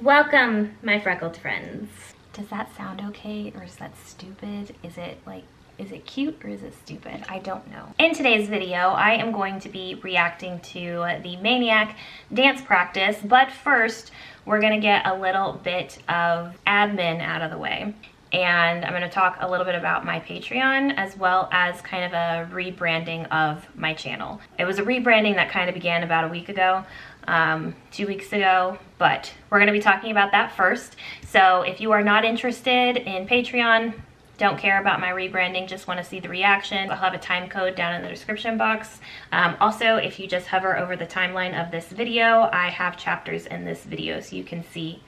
Welcome, my freckled friends. Does that sound okay, or is that stupid? Is it cute or is it stupid? I don't know. In today's video, I am going to be reacting to the MANIAC dance practice, but first, we're gonna get a little bit of admin out of the way. And I'm gonna talk a little bit about my Patreon as well as kind of a rebranding of my channel. It was a rebranding that kind of began about a week ago, 2 weeks ago, but we're gonna be talking about that first. So if you are not interested in Patreon, don't care about my rebranding, just wanna see the reaction, I'll have a time code down in the description box. Also, if you just hover over the timeline of this video, I have chapters in this video so you can see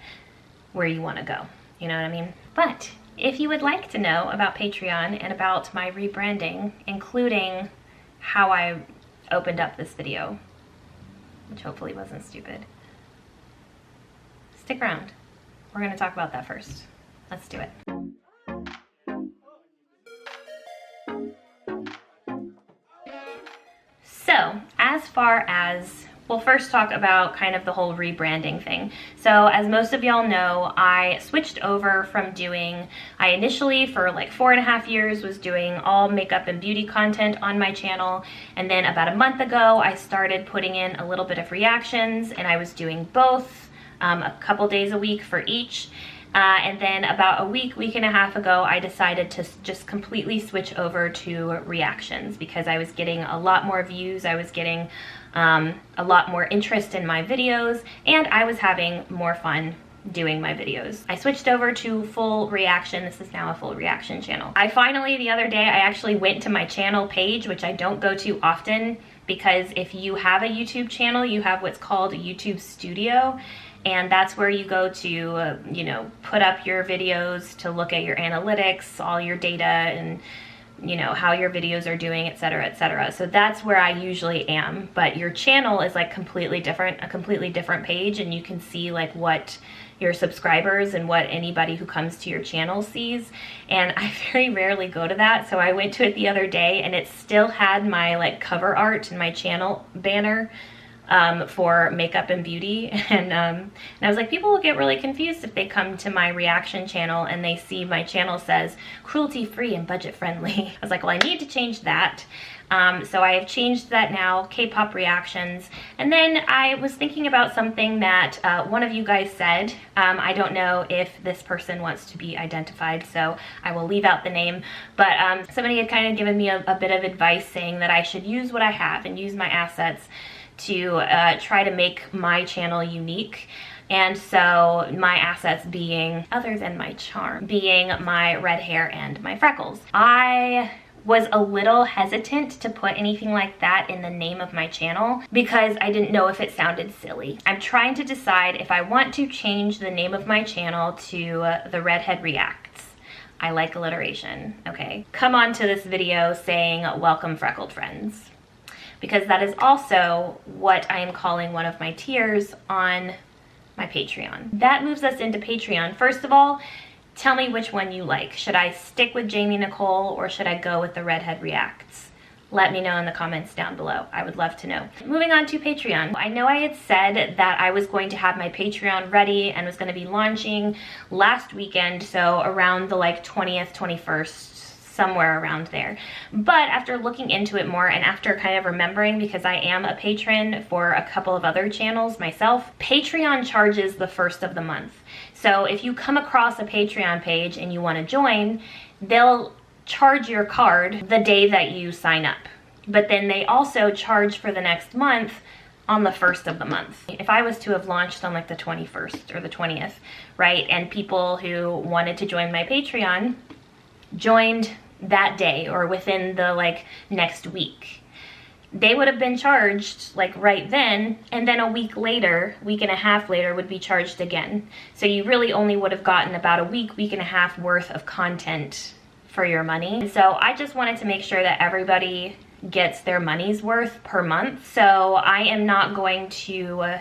where you wanna go. You know what I mean? But if you would like to know about Patreon and about my rebranding, including how I opened up this video, which hopefully wasn't stupid, stick around. We're gonna talk about that first. Let's do it. So, as far as, we'll first talk about kind of the whole rebranding thing. So as most of y'all know, I switched over from doing, I initially for like 4.5 years was doing all makeup and beauty content on my channel. And then about a month ago, I started putting in a little bit of reactions, and I was doing both a couple days a week for each. And then about a week and a half ago, I decided to just completely switch over to reactions because I was getting a lot more views, I was getting a lot more interest in my videos, and I was having more fun doing my videos. I switched over to full reaction. This is now a full reaction channel. I finally, the other day, I actually went to my channel page, which I don't go to often because if you have a YouTube channel, you have what's called a YouTube Studio. And that's where you go to, you know, put up your videos, to look at your analytics, all your data, and, you know, how your videos are doing, etc., etc. So that's where I usually am. But your channel is like completely different, a completely different page, and you can see like what your subscribers and what anybody who comes to your channel sees. And I very rarely go to that. So I went to it the other day, and it still had my like cover art and my channel banner for makeup and beauty, and I was like, people will get really confused if they come to my reaction channel and they see my channel says cruelty free and budget friendly. I was like, well, I need to change that. So I have changed that now, K-pop reactions. And then I was thinking about something that one of you guys said. I don't know if this person wants to be identified, so I will leave out the name. But somebody had kind of given me a bit of advice saying that I should use what I have and use my assets to try to make my channel unique. And so my assets being, other than my charm, being my red hair and my freckles. I was a little hesitant to put anything like that in the name of my channel because I didn't know if it sounded silly. I'm trying to decide if I want to change the name of my channel to The Redhead Reacts. I like alliteration, okay? Come on to this video saying, welcome freckled friends, because that is also what I am calling one of my tiers on my Patreon. That moves us into Patreon. First of all, tell me which one you like. Should I stick with Jamie Nicole or should I go with The Redhead Reacts? Let me know in the comments down below. I would love to know. Moving on to Patreon. I know I had said that I was going to have my Patreon ready and was going to be launching last weekend, so around the like 20th, 21st, somewhere around there. But after looking into it more and after kind of remembering, because I am a patron for a couple of other channels myself, Patreon charges the first of the month. So if you come across a Patreon page and you want to join, they'll charge your card the day that you sign up. But then they also charge for the next month on the first of the month. If I was to have launched on like the 21st or the 20th, right, and people who wanted to join my Patreon joined that day or within the like next week, they would have been charged like right then, and then a week later, week and a half later, would be charged again. So you really only would have gotten about a week and a half worth of content for your money. And so I just wanted to make sure that everybody gets their money's worth per month. So I am not going to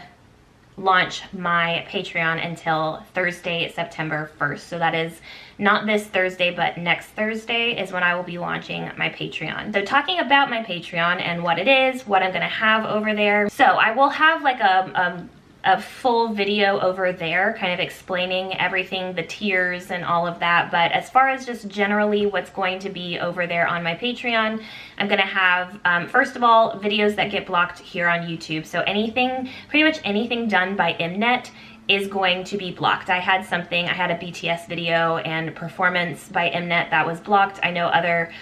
launch my Patreon until Thursday, September 1st. So that is not this Thursday, but next Thursday is when I will be launching my Patreon. So talking about my Patreon and what it is, what I'm gonna have over there. So I will have like a a full video over there kind of explaining everything, the tiers and all of that. But as far as just generally what's going to be over there on my Patreon, I'm gonna have, first of all, videos that get blocked here on YouTube. So anything, pretty much anything done by Mnet is going to be blocked. I had a BTS video and performance by Mnet that was blocked. I know other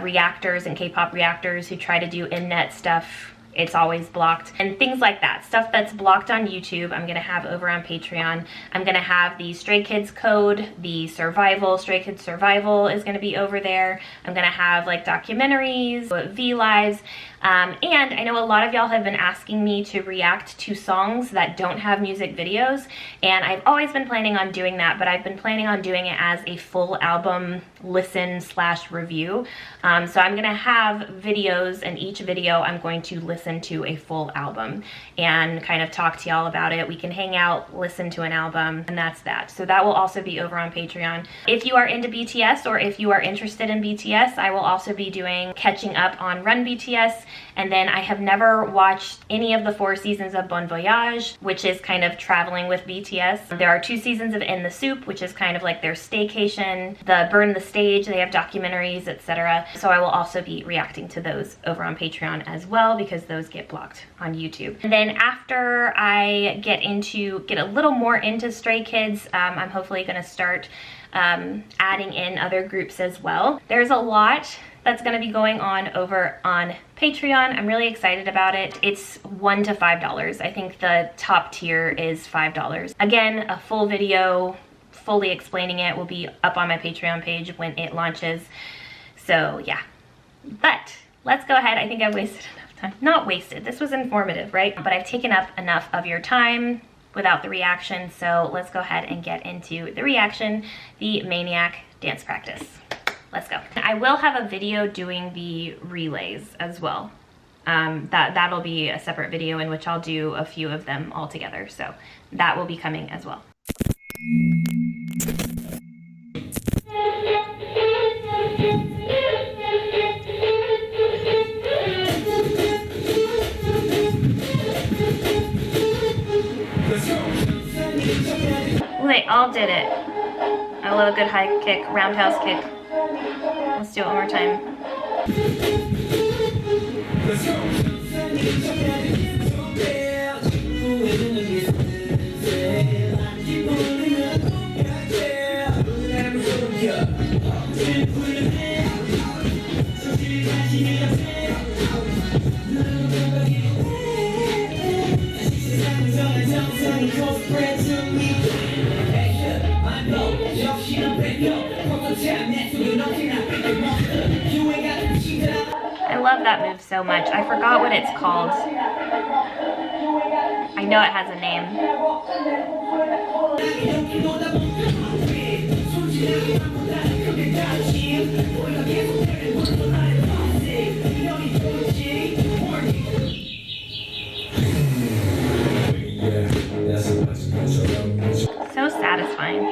reactors and K-pop reactors who try to do Mnet stuff, it's always blocked, and things like that. Stuff that's blocked on YouTube, I'm gonna have over on Patreon. I'm gonna have the Stray Kids code, the survival, Stray Kids survival is gonna be over there. I'm gonna have like documentaries, V-Lives, and I know a lot of y'all have been asking me to react to songs that don't have music videos, and I've always been planning on doing that, but I've been planning on doing it as a full album listen/review. So I'm gonna have videos, and each video I'm going to listen to a full album and kind of talk to y'all about it. We can hang out, listen to an album, and that's that. So that will also be over on Patreon. If you are into BTS, or if you are interested in BTS, I will also be doing catching up on Run BTS. And then I have never watched any of the 4 seasons of Bon Voyage, which is kind of traveling with BTS. There are 2 seasons of In the Soup, which is kind of like their staycation. The Burn the Stage, they have documentaries, etc. So I will also be reacting to those over on Patreon as well, because those get blocked on YouTube. And then after I get a little more into Stray Kids, I'm hopefully gonna start adding in other groups as well. There's a lot that's going to be going on over on Patreon. I'm really excited about it. It's $1 to $5. I think the top tier is $5. Again, a full video fully explaining it will be up on my Patreon page when it launches. So yeah, but let's go ahead. I think I've wasted enough time. Not wasted, this was informative, right? But I've taken up enough of your time without the reaction. So let's go ahead and get into the reaction, the MANIAC dance practice. Let's go. I will have a video doing the relays as well. That'll be a separate video in which I'll do a few of them all together. So that will be coming as well. They all did it. I love a good high kick, roundhouse kick. Let's do it one more time. I love that move so much. I forgot what it's called. I know it has a name. So satisfying.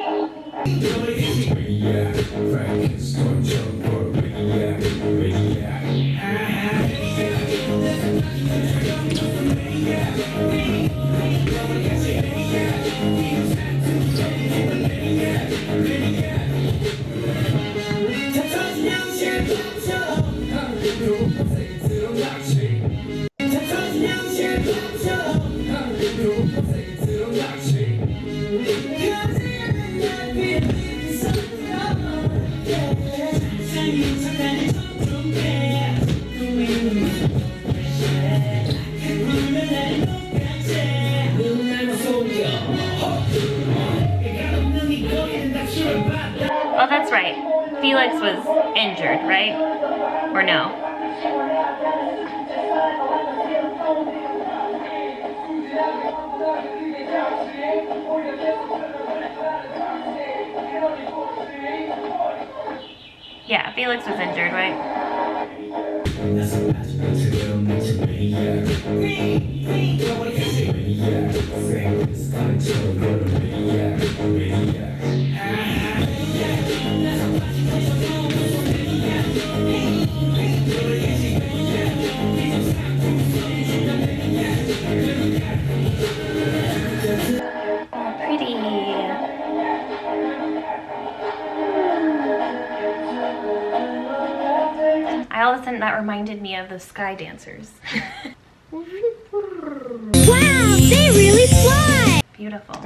Oh, that's right. Felix was injured, right? Or no? Yeah, Felix was injured, right? all of a sudden that reminded me of the sky dancers. Wow, they really fly! Beautiful.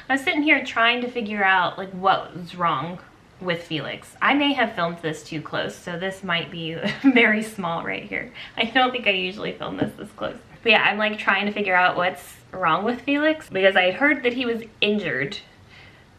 I was sitting here trying to figure out like what was wrong with Felix. I may have filmed this too close, so this might be very small right here. I don't think I usually film this close. But yeah, I'm like trying to figure out what's wrong with Felix because I had heard that he was injured,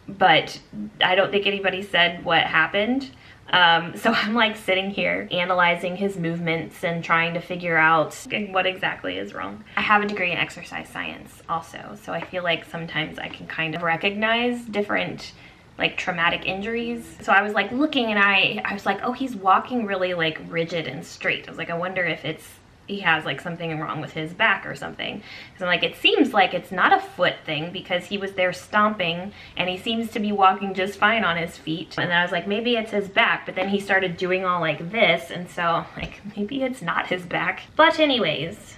but I don't think anybody said what happened. So I'm like sitting here analyzing his movements and trying to figure out what exactly is wrong. I have a degree in exercise science also, so I feel like sometimes I can kind of recognize different like traumatic injuries. So I was like looking and I was like, oh, he's walking really like rigid and straight. I was like, I wonder if he has like something wrong with his back or something. Because I'm like, it seems like it's not a foot thing because he was there stomping and he seems to be walking just fine on his feet. And then I was like, maybe it's his back, but then he started doing all like this, and so like maybe it's not his back. But anyways,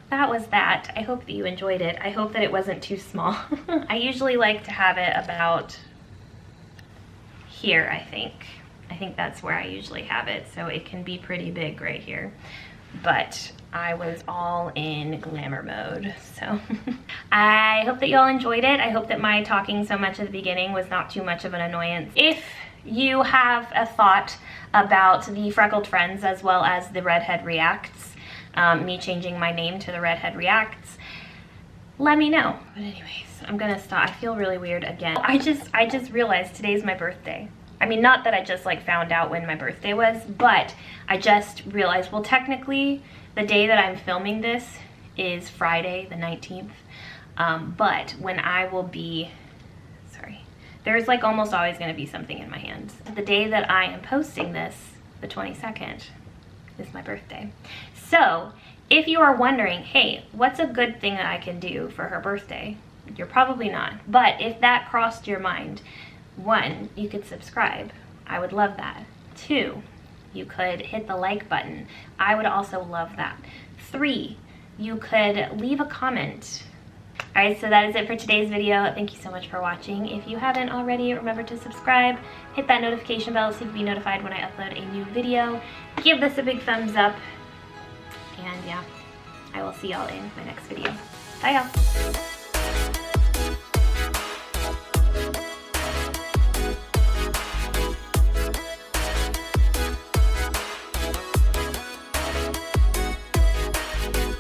that was that. I hope that you enjoyed it. I hope that it wasn't too small. I usually like to have it about here, I think. I think that's where I usually have it, so it can be pretty big right here. But I was all in glamour mode, so I hope that you all enjoyed it. I hope that my talking so much at the beginning was not too much of an annoyance. If you have a thought about the Freckled Friends as well as the Redhead Reacts, me changing my name to the Redhead Reacts, let me know. But anyways, I'm gonna stop. I feel really weird again. I just realized today's my birthday. I mean, not that I just like found out when my birthday was, but I just realized, well, technically the day that I'm filming this is Friday the 19th, but when I will be, sorry, there's like almost always going to be something in my hands. The day that I am posting this, the 22nd, is my birthday. So if you are wondering, hey, what's a good thing that I can do for her birthday? You're probably not, but if that crossed your mind, 1, you could subscribe. I would love that. 2, you could hit the like button. I would also love that. 3, you could leave a comment. Alright, so that is it for today's video. Thank you so much for watching. If you haven't already, remember to subscribe, hit that notification bell so you can be notified when I upload a new video. Give this a big thumbs up. And yeah, I will see y'all in my next video. Bye y'all.